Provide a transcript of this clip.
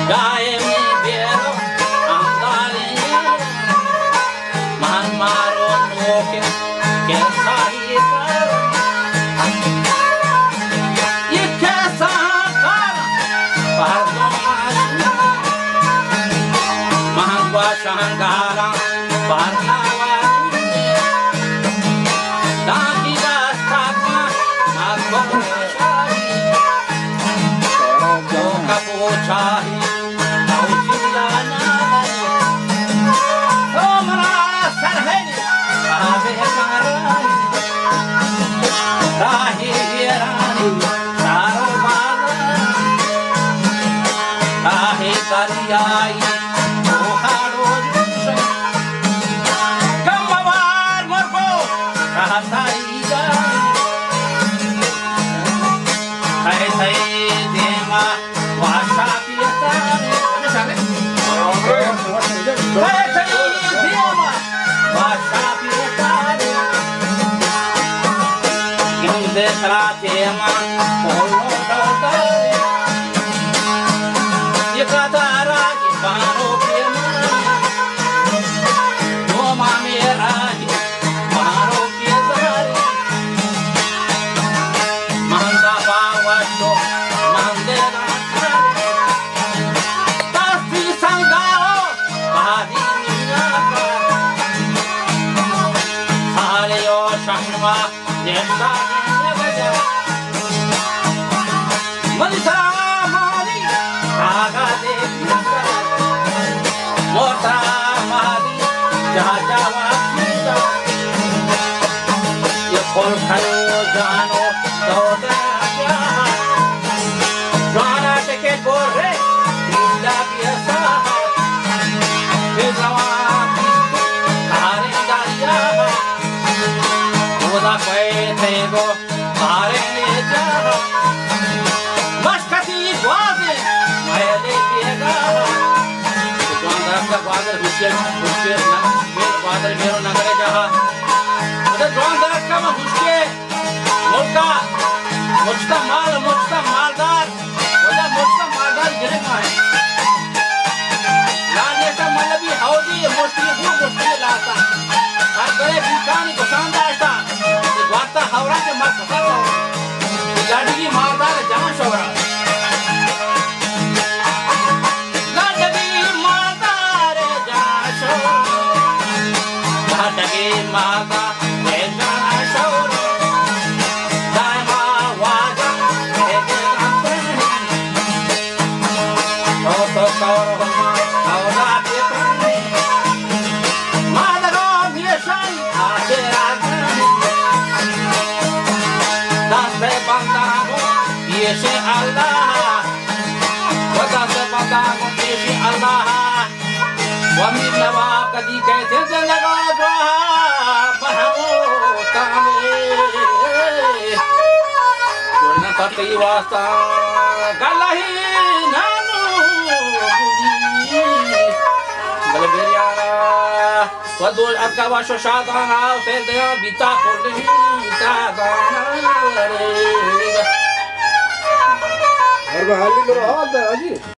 Gaye mi biero andare man maro nuke che sai ye che sa pardo mahangwa shangara parnawa daki bastama magwa Chahi, Nauchilana, Tomara Sarheni, Ave Karai, Rahi Hirani, Sarvana, Rahi Kariyai, Oharo Jusha, Kamavar Morbo, Rahataiga, Hai Dema. Wasta galahi nanu buli galberiara wadu akava shoshadana serdea bita polli tadana re har bahali mera haal hai aji